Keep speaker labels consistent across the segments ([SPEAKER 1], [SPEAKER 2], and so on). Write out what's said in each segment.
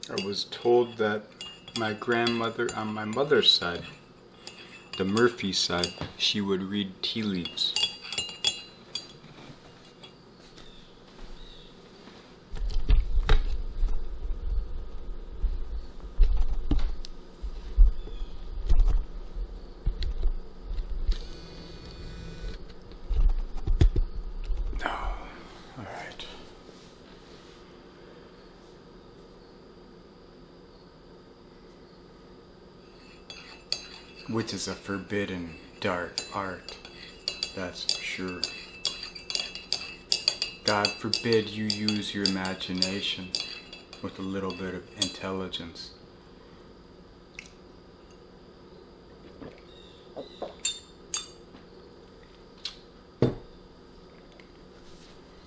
[SPEAKER 1] I was told that my grandmother on my mother's side, the Murphy side, she would read tea leaves. Which is a forbidden dark art, that's for sure. God forbid you use your imagination with a little bit of intelligence.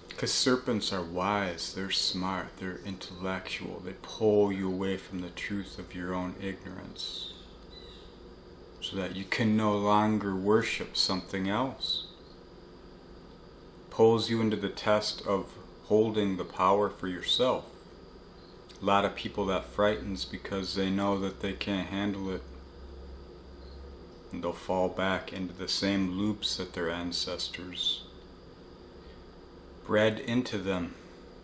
[SPEAKER 1] Because serpents are wise, they're smart, they're intellectual, they pull you away from the truth of your own ignorance, so that you can no longer worship something else. Pulls you into the test of holding the power for yourself. A lot of people that frightens because they know that they can't handle it. And they'll fall back into the same loops that their ancestors bred into them,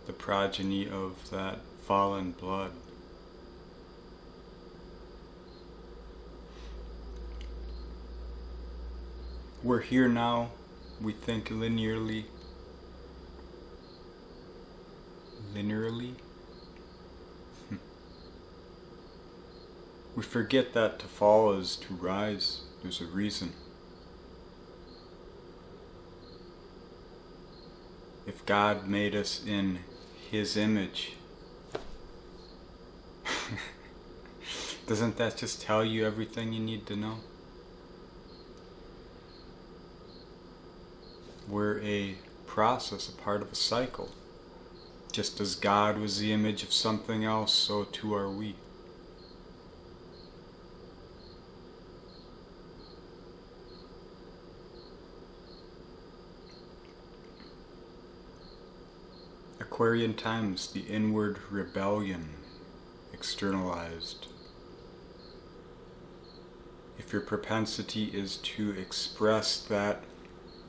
[SPEAKER 1] the progeny of that fallen blood. We're here now, we think linearly. We forget that to fall is to rise. There's a reason. If God made us in His image, doesn't that just tell you everything you need to know? We're a process, a part of a cycle. Just as God was the image of something else, so too are we. Aquarian times, the inward rebellion externalized. If your propensity is to express that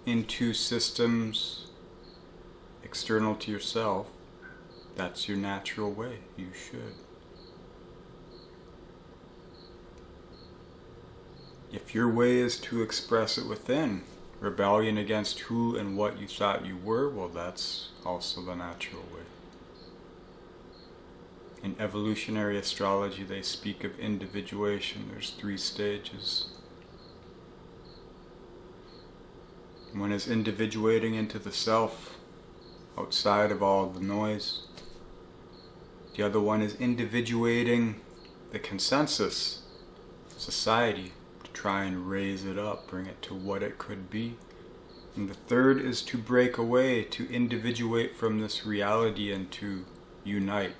[SPEAKER 1] into systems external to yourself, that's your natural way. You should. If your way is to express it within, rebellion against who and what you thought you were, well, that's also the natural way. In evolutionary astrology, they speak of individuation. There's 3 stages. One is individuating into the self, outside of all the noise. The other one is individuating the consensus, society, to try and raise it up, bring it to what it could be. And the third is to break away, to individuate from this reality and to unite.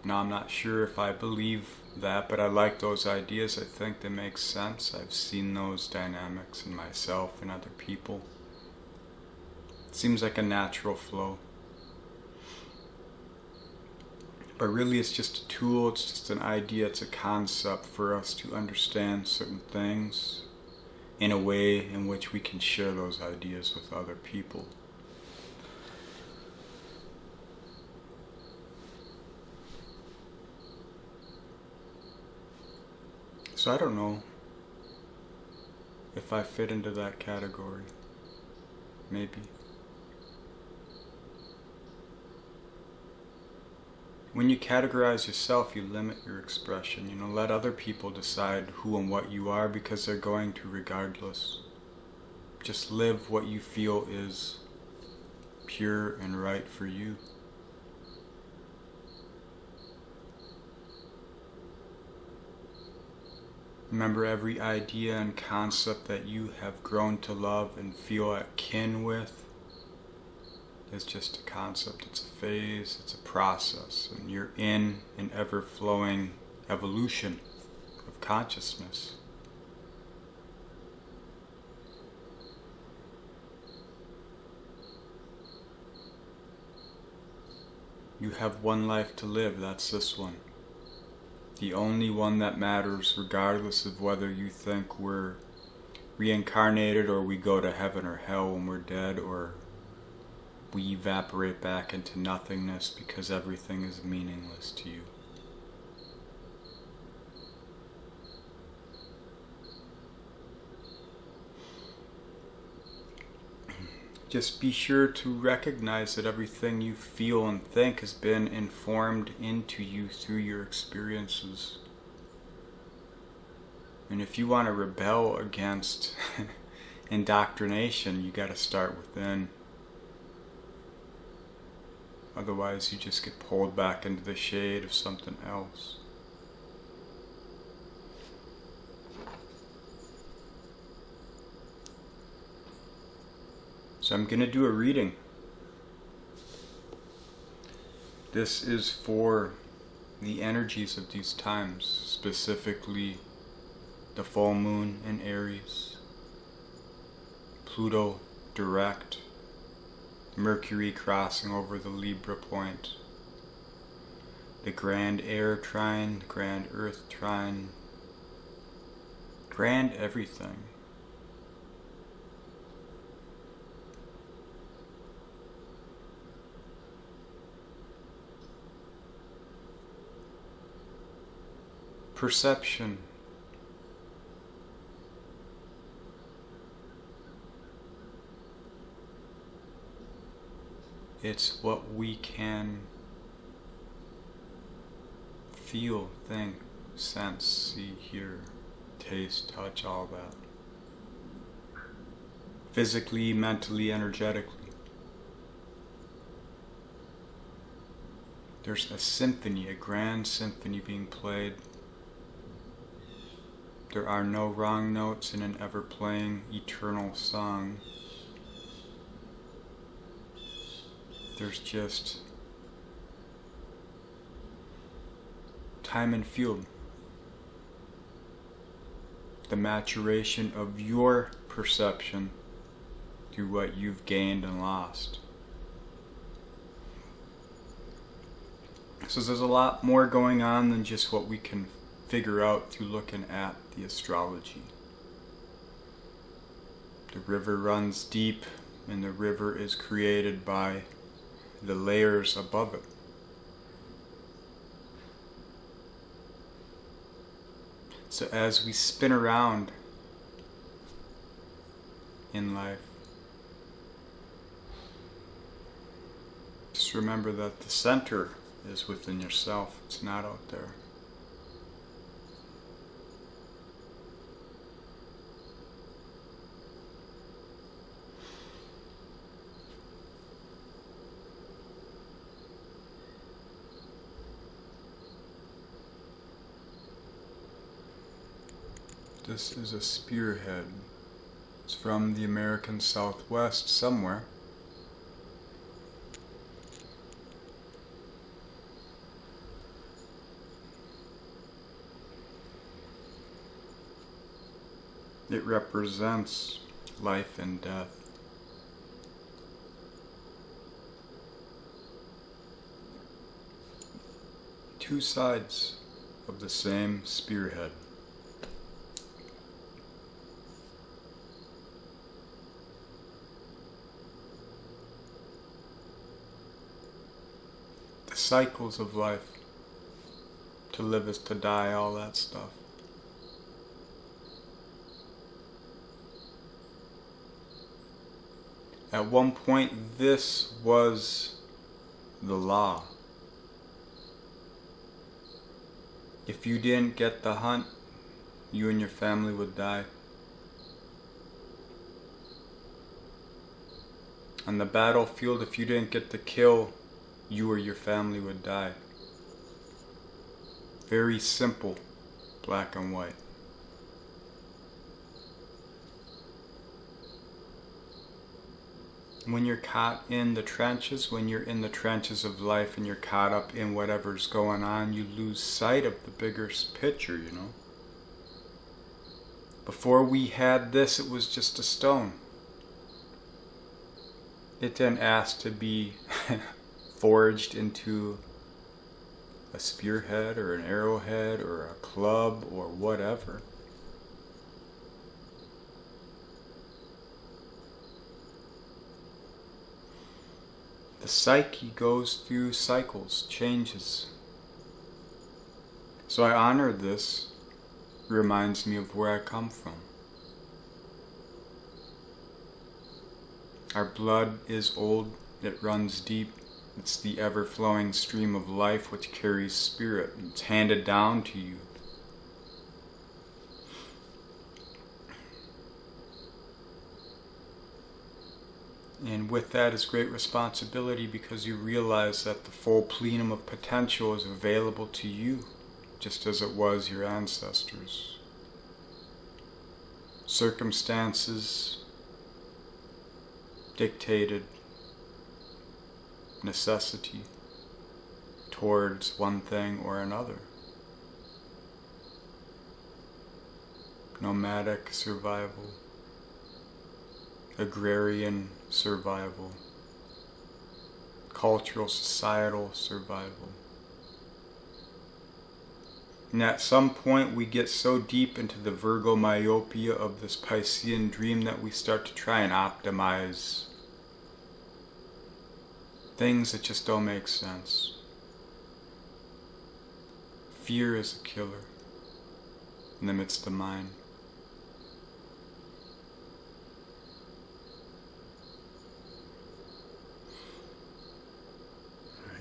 [SPEAKER 1] Now, I'm not sure if I believe that, but I like those ideas. I think they make sense. I've seen those dynamics in myself and other people. It seems like a natural flow. But really it's just a tool, it's just an idea, it's a concept for us to understand certain things in a way in which we can share those ideas with other people. So I don't know if I fit into that category. Maybe. When you categorize yourself, you limit your expression. Let other people decide who and what you are, because they're going to regardless. Just live what you feel is pure and right for you. Remember, every idea and concept that you have grown to love and feel at kin with is just a concept. It's a phase, it's a process, and you're in an ever-flowing evolution of consciousness. You have one life to live, that's this one. The only one that matters, regardless of whether you think we're reincarnated or we go to heaven or hell when we're dead, or we evaporate back into nothingness because everything is meaningless to you. Just be sure to recognize that everything you feel and think has been informed into you through your experiences. And if you want to rebel against indoctrination, you got to start within. Otherwise, you just get pulled back into the shade of something else. So I'm going to do a reading. This is for the energies of these times, specifically the full moon in Aries, Pluto Direct, Mercury crossing over the Libra Point, the grand air trine, the grand earth trine, grand everything. Perception. It's what we can feel, think, sense, see, hear, taste, touch, all that. Physically, mentally, energetically. There's a symphony, a grand symphony being played. There are no wrong notes in an ever-playing, eternal song. There's just time and field. The maturation of your perception through what you've gained and lost. So there's a lot more going on than just what we can figure out through looking at the astrology. The river runs deep, and the river is created by the layers above it. So as we spin around in life, just remember that the center is within yourself. It's not out there. This is a spearhead. It's from the American Southwest somewhere. It represents life and death. Two sides of the same spearhead. The cycles of life. To live is to die, all that stuff. At one point, this was the law. If you didn't get the hunt, you and your family would die. On the battlefield, if you didn't get the kill, you or your family would die. Very simple, black and white. When you're caught in the trenches, when you're in the trenches of life and you're caught up in whatever's going on, you lose sight of the bigger picture, you know. Before we had this, it was just a stone. It didn't ask to be forged into a spearhead or an arrowhead or a club or whatever. The psyche goes through cycles, changes. So I honor this. Reminds me of where I come from. Our blood is old, it runs deep. It's the ever-flowing stream of life which carries spirit. It's handed down to you. And with that is great responsibility, because you realize that the full plenum of potential is available to you, just as it was your ancestors. Circumstances dictated necessity towards one thing or another. Nomadic survival, agrarian survival, cultural, societal survival. And at some point we get so deep into the Virgo myopia of this Piscean dream that we start to try and optimize things that just don't make sense. Fear is a killer and limits the mind.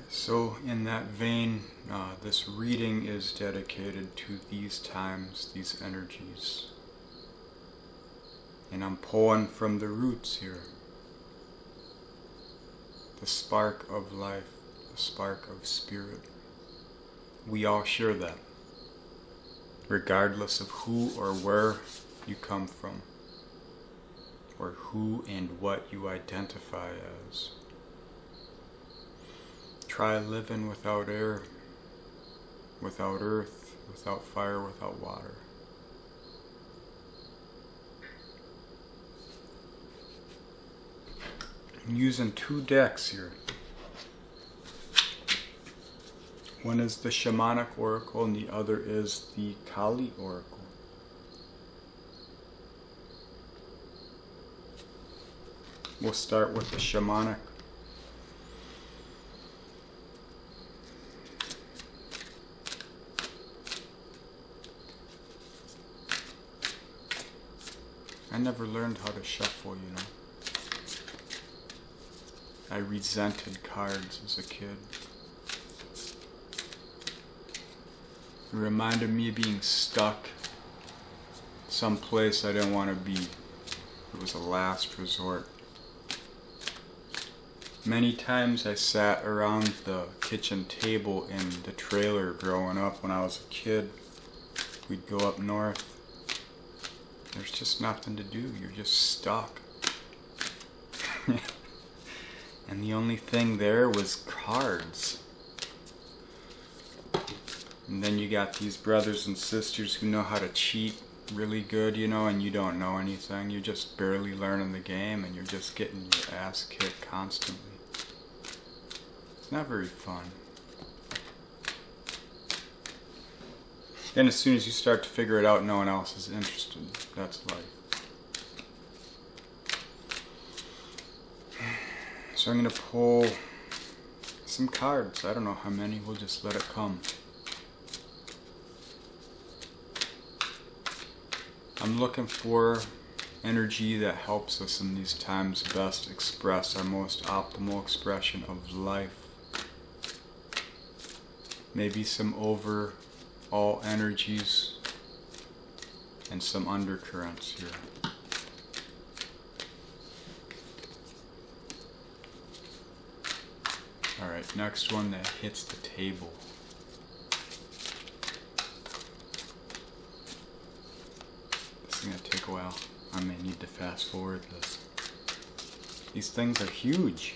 [SPEAKER 1] So in that vein, this reading is dedicated to these times, these energies. And I'm pulling from the roots here. The spark of life, the spark of spirit. We all share that, regardless of who or where you come from, or who and what you identify as. Try living without air, without earth, without fire, without water. I'm using two decks here. One is the Shamanic Oracle and the other is the Kali Oracle. We'll start with the Shamanic. I never learned how to shuffle, you know. I resented cards as a kid. It reminded me of being stuck someplace I didn't want to be. It was a last resort. Many times I sat around the kitchen table in the trailer growing up when I was a kid. We'd go up north. There's just nothing to do. You're just stuck. And the only thing there was cards. And then you got these brothers and sisters who know how to cheat really good, you know, and you don't know anything. You're just barely learning the game and you're just getting your ass kicked constantly. It's not very fun. Then as soon as you start to figure it out, no one else is interested. That's life. So I'm going to pull some cards. I don't know how many. We'll just let it come. I'm looking for energy that helps us in these times best express our most optimal expression of life. Maybe some overall energies and some undercurrents here. Alright, next one that hits the table. This is going to take a while. I may need to fast forward this. These things are huge.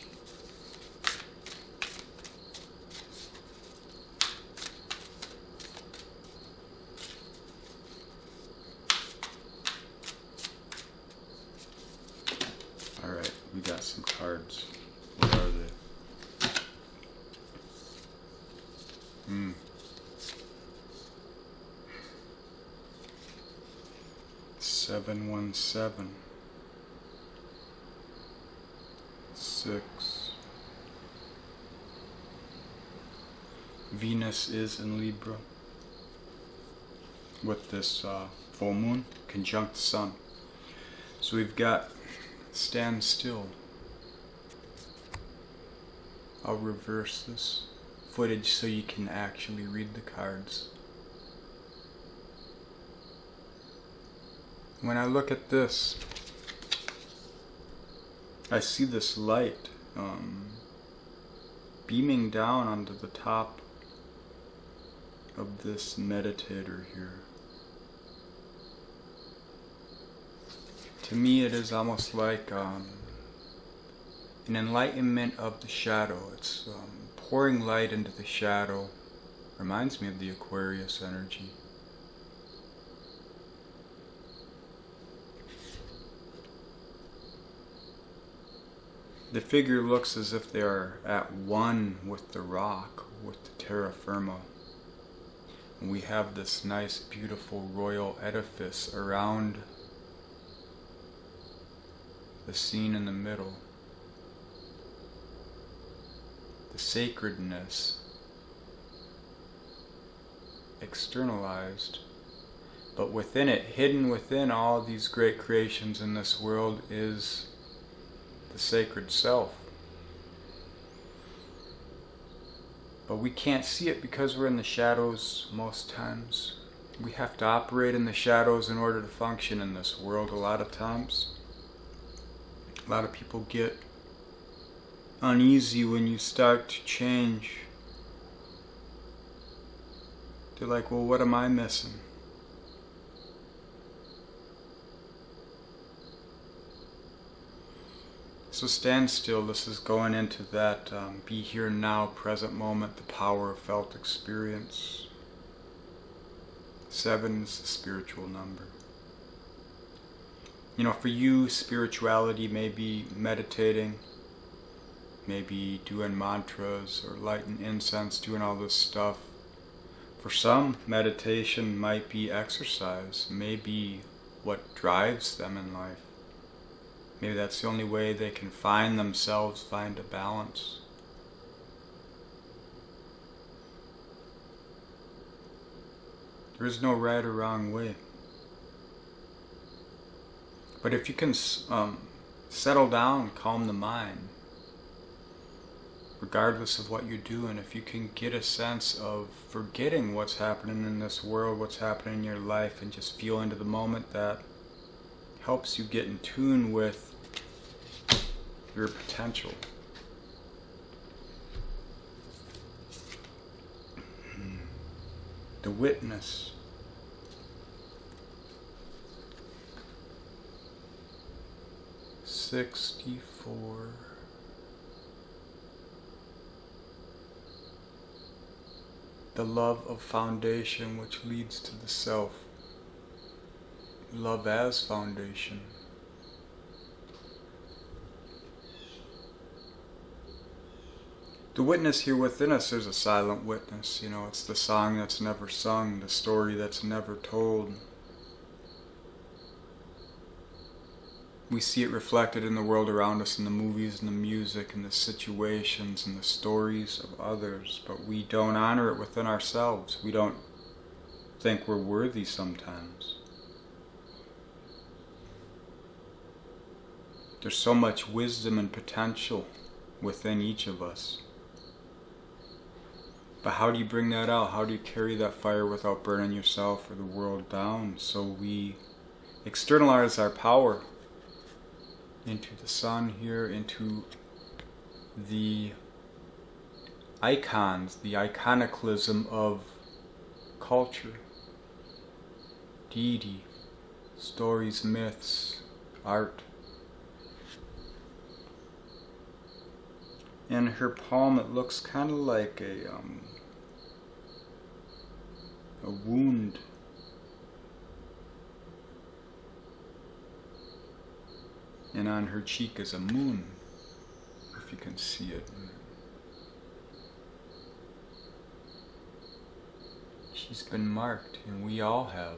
[SPEAKER 1] Alright, we got some cards. What are they? 717. 6. Venus is in Libra with this full moon conjunct the sun. So we've got stand still. I'll reverse this footage so you can actually read the cards. When I look at this, I see this light beaming down onto the top of this meditator here. To me it is almost like an enlightenment of the shadow. It's pouring light into the shadow. Reminds me of the Aquarius energy. The figure looks as if they are at one with the rock, with the terra firma. And we have this nice, beautiful royal edifice around the scene in the middle. The sacredness externalized, but within it, hidden within all these great creations in this world, is the sacred self. But we can't see it because we're in the shadows most times. We have to operate in the shadows in order to function in this world a lot of times. A lot of people get uneasy when you start to change. They're like, well, what am I missing? So stand still. This is going into that be here now, present moment, the power of felt experience. 7 is the spiritual number. You know, for you, spirituality may be meditating, maybe doing mantras or lighting incense, doing all this stuff. For some, meditation might be exercise, maybe what drives them in life. Maybe that's the only way they can find themselves, find a balance. There is no right or wrong way. But if you can settle down, calm the mind, regardless of what you're doing, if you can get a sense of forgetting what's happening in this world, what's happening in your life, and just feel into the moment, that helps you get in tune with your potential. The witness. $64. The love of foundation which leads to the self. Love as foundation. The witness here within us, there's a silent witness. You know, it's the song that's never sung, the story that's never told. We see it reflected in the world around us, in the movies and the music and the situations and the stories of others, but we don't honor it within ourselves. We don't think we're worthy sometimes. There's so much wisdom and potential within each of us. But how do you bring that out? How do you carry that fire without burning yourself or the world down? So we externalize our power into the sun here, into the icons, the iconoclasm of culture, deity, stories, myths, art. In her palm, it looks kind of like a wound. And on her cheek is a moon, if you can see it. She's been marked, and we all have.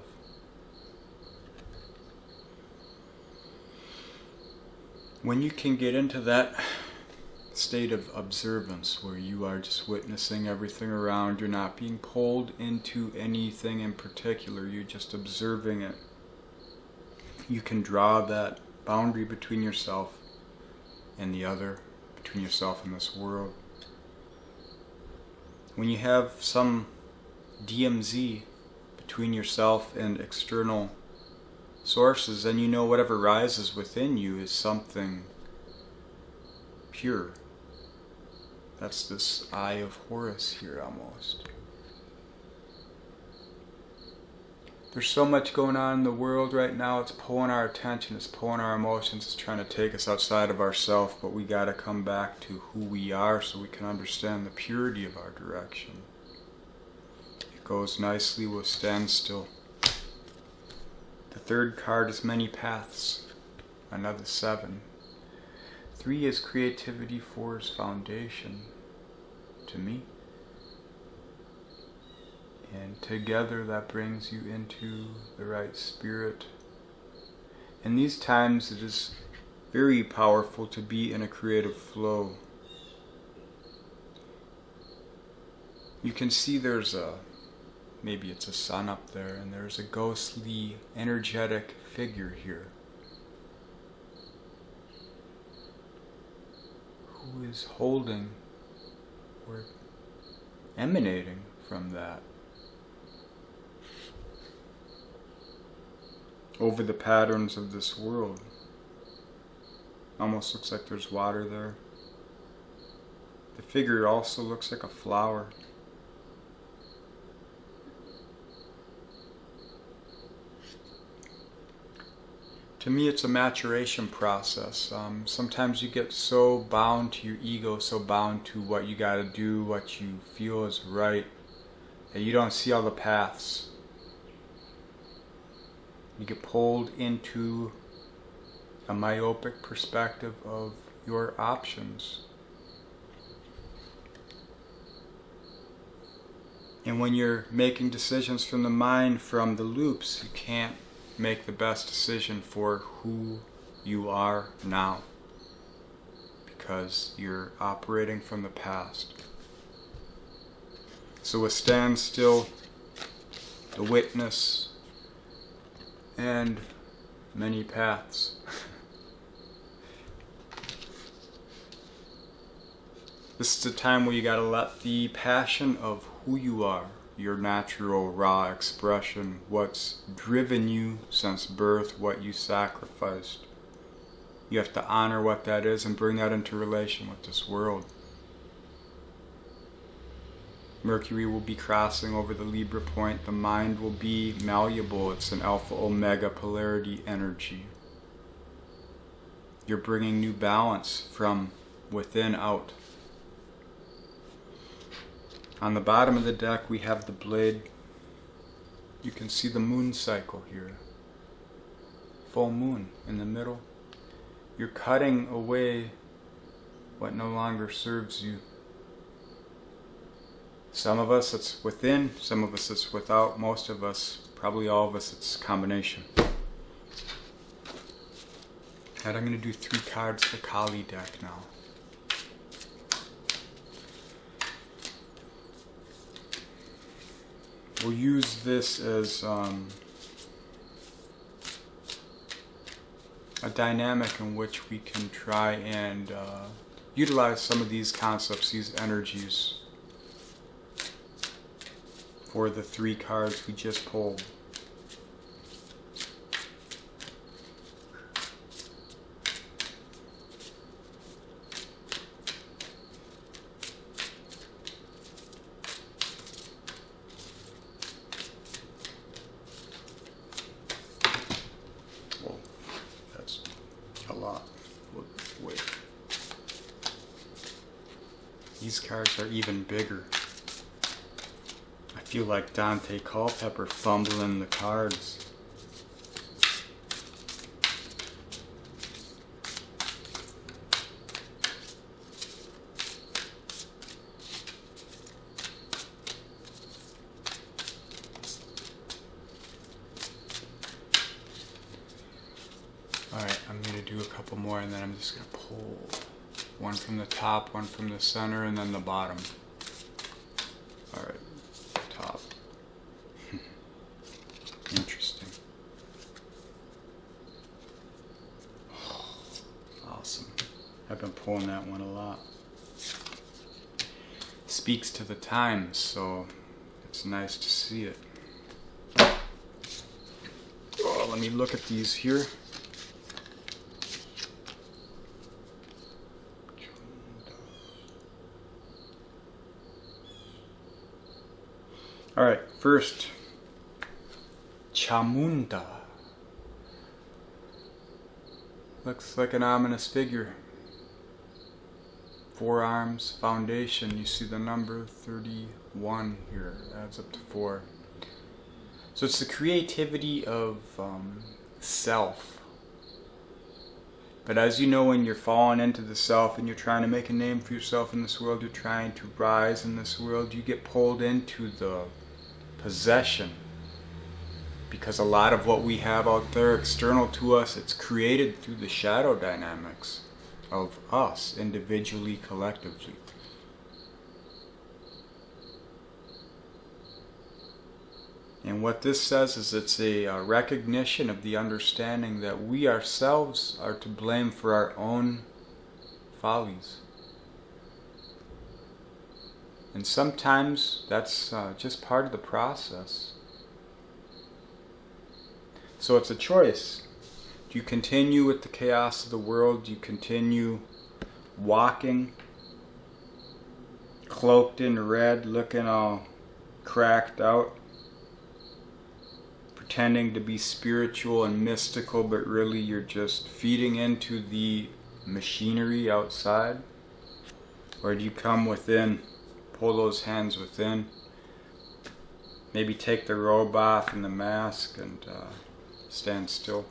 [SPEAKER 1] When you can get into that state of observance where you are just witnessing everything around, you're not being pulled into anything in particular, you're just observing it. You can draw that boundary between yourself and the other, between yourself and this world. When you have some DMZ between yourself and external sources, then you know whatever rises within you is something pure. That's this Eye of Horus here almost. There's so much going on in the world right now. It's pulling our attention, it's pulling our emotions, it's trying to take us outside of ourselves, but we gotta come back to who we are so we can understand the purity of our direction. It goes nicely with standstill. The third card is many paths, another 7. 3 is creativity, 4 is foundation to me. And together that brings you into the right spirit. In these times it is very powerful to be in a creative flow. You can see there's maybe it's a sun up there, and there's a ghostly, energetic figure here who is holding or emanating from that. Over the patterns of this world. Almost looks like there's water there. The figure also looks like a flower. To me, it's a maturation process. Sometimes you get so bound to your ego, so bound to what you gotta do, what you feel is right, that you don't see all the paths. You get pulled into a myopic perspective of your options. And when you're making decisions from the mind, from the loops, you can't make the best decision for who you are now, because you're operating from the past. So a standstill, the witness, and many paths. This is a time where you gotta let the passion of who you are, your natural raw expression, what's driven you since birth, what you sacrificed. You have to honor what that is and bring that into relation with this world. Mercury will be crossing over the Libra Point. The mind will be malleable. It's an alpha omega polarity energy. You're bringing new balance from within out. On the bottom of the deck we have the blade. You can see the moon cycle here. Full moon in the middle. You're cutting away what no longer serves you. Some of us it's within, some of us it's without, most of us, probably all of us, it's a combination. And I'm going to do 3 cards, the Kali deck now. We'll use this as a dynamic in which we can try and utilize some of these concepts, these energies, for the 3 cards we just pulled. Whoa, that's a lot. Wait. These cards are even bigger. I feel like Dante Culpepper fumbling the cards. Alright, I'm going to do a couple more, and then I'm just going to pull one from the top, one from the center, and then the bottom. Alright, top. Interesting. Awesome. I've been pulling that one a lot. Speaks to the times, so it's nice to see it. Oh, let me look at these here. Alright, first, Chamunda. Looks like an ominous figure. 4 arms, foundation. You see the number 31 here, adds up to 4. So it's the creativity of self. But as you know, when you're falling into the self and you're trying to make a name for yourself in this world, you're trying to rise in this world, you get pulled into the possession. Because a lot of what we have out there external to us, it's created through the shadow dynamics of us, individually, collectively. And what this says is it's a recognition of the understanding that we ourselves are to blame for our own follies. And sometimes that's just part of the process. So it's a choice. Do you continue with the chaos of the world? Do you continue walking, cloaked in red, looking all cracked out, pretending to be spiritual and mystical, but really you're just feeding into the machinery outside? Or do you come within, pull those hands within, maybe take the robe off and the mask and stand still?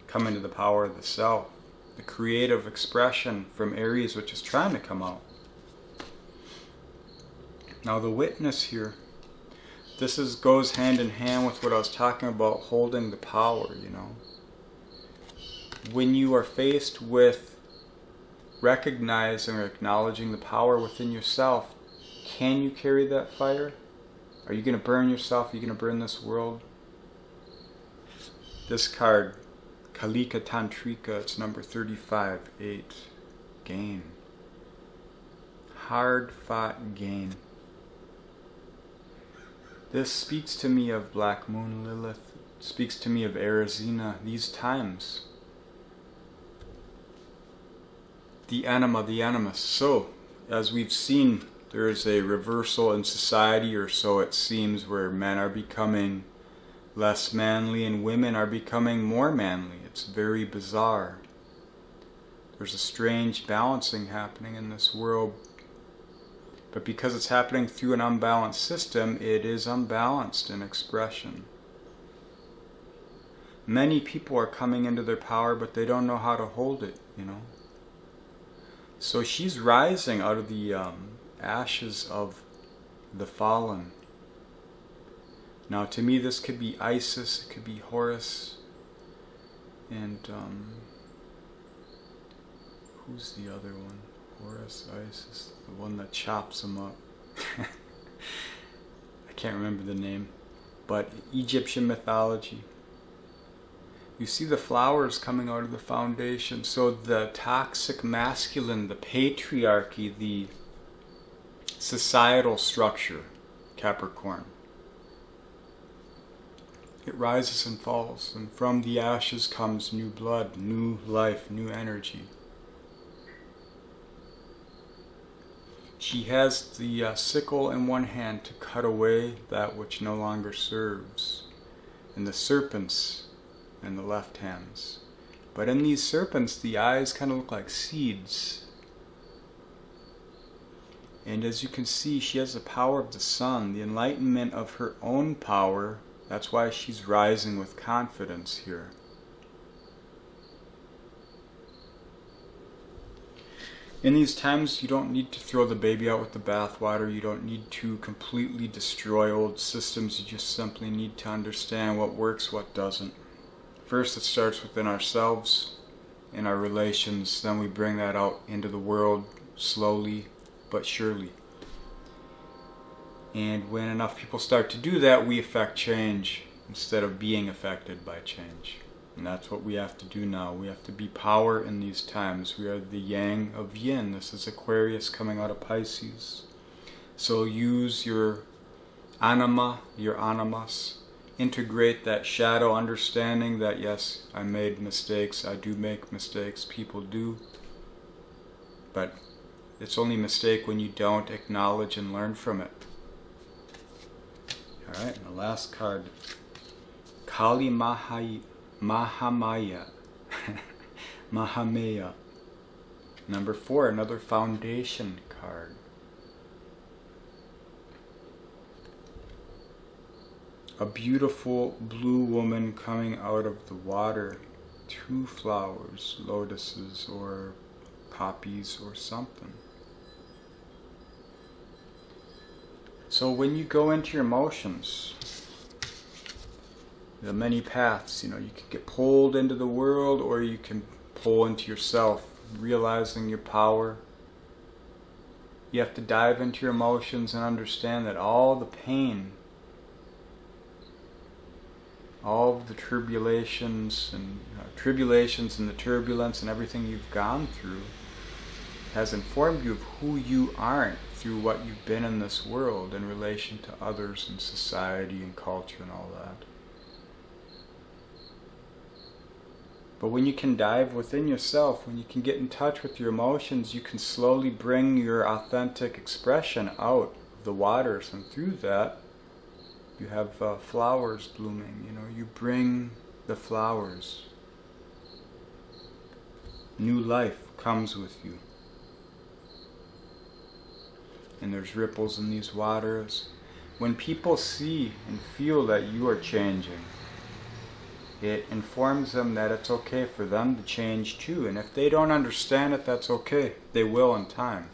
[SPEAKER 1] Come into the power of the self, the creative expression from Aries, which is trying to come out. Now the witness here, this goes hand in hand with what I was talking about, holding the power, you know. When you are faced with recognizing or acknowledging the power within yourself, can you carry that fire? Are you going to burn yourself? Are you going to burn this world? This card, Kalika Tantrika, it's number 35, 8. Gain. Hard fought gain. This speaks to me of Black Moon Lilith, speaks to me of Arizina, these times. The anima, the animus. So, as we've seen, there is a reversal in society, or so it seems, where men are becoming less manly and women are becoming more manly. It's very bizarre. There's a strange balancing happening in this world. But because it's happening through an unbalanced system, it is unbalanced in expression. Many people are coming into their power, but they don't know how to hold it, you know. So she's rising out of the ashes of the fallen. Now to me this could be Isis, it could be Horus, and who's the other one? Horus, Isis, the one that chops them up. I can't remember the name, but Egyptian mythology. You see the flowers coming out of the foundation. So the toxic masculine, the patriarchy, the societal structure, Capricorn. It rises and falls, and from the ashes comes new blood, new life, new energy. She has the sickle in one hand to cut away that which no longer serves, and the serpents in the left hands. But in these serpents, the eyes kind of look like seeds. And as you can see, she has the power of the sun, the enlightenment of her own power. That's why she's rising with confidence here. In these times, you don't need to throw the baby out with the bathwater. You don't need to completely destroy old systems. You just simply need to understand what works, what doesn't. First, it starts within ourselves. in our relations, then we bring that out into the world slowly but surely. And when enough people start to do that, we affect change instead of being affected by change. And that's what we have to do now. We have to be power in these times. We are the yang of yin. This is Aquarius coming out of Pisces. So use your anima, your animas. Integrate that shadow understanding that yes, I made mistakes. I do make mistakes. People do. But it's only a mistake when you don't acknowledge and learn from it. Alright, and the last card. Kali Mahamaya. Mahamaya. Number 4, another foundation card. A beautiful blue woman coming out of the water. 2 flowers, lotuses or poppies or something. So when you go into your emotions, the many paths, you can get pulled into the world or you can pull into yourself, realizing your power. You have to dive into your emotions and understand that all the pain, all of the tribulations and the turbulence and everything you've gone through has informed you of who you aren't through what you've been in this world in relation to others and society and culture and all that. But when you can dive within yourself, when you can get in touch with your emotions, you can slowly bring your authentic expression out of the waters, and through that you have flowers blooming. You bring the flowers. New life comes with you. And there's ripples in these waters. When people see and feel that you are changing, it informs them that it's okay for them to change too. And if they don't understand it, that's okay. They will in time.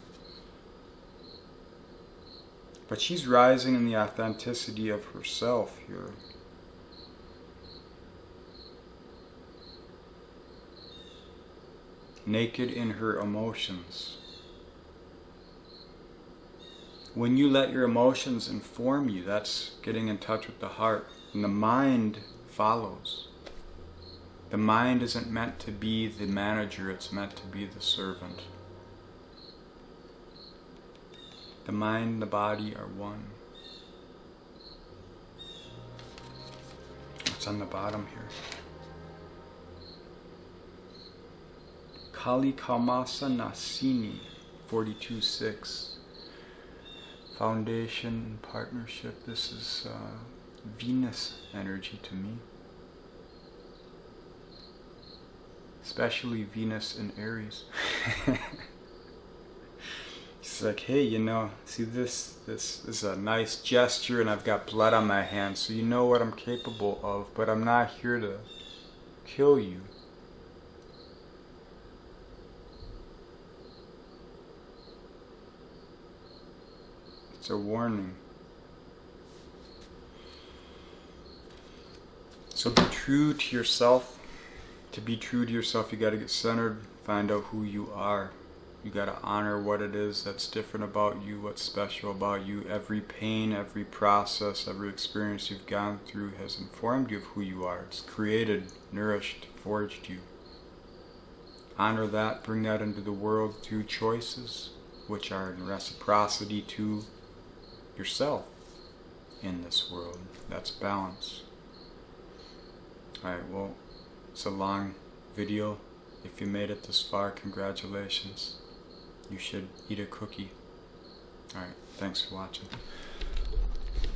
[SPEAKER 1] But she's rising in the authenticity of herself here. Naked in her emotions. When you let your emotions inform you, that's getting in touch with the heart. And the mind follows. The mind isn't meant to be the manager, it's meant to be the servant. The mind and the body are one. What's on the bottom here? Kali Kamasa Nasini, 42-6. Foundation and partnership. This is Venus energy to me. Especially Venus in Aries. It's like, hey, see this is a nice gesture and I've got blood on my hands, so you know what I'm capable of, but I'm not here to kill you. It's a warning. So be true to yourself. To be true to yourself, you got to get centered, find out who you are. You got to honor what it is that's different about you, what's special about you. Every pain, every process, every experience you've gone through has informed you of who you are. It's created, nourished, forged you. Honor that, bring that into the world through choices, which are in reciprocity to yourself in this world. That's balance. Alright, well, it's a long video. If you made it this far, congratulations. You should eat a cookie. Alright, thanks for watching.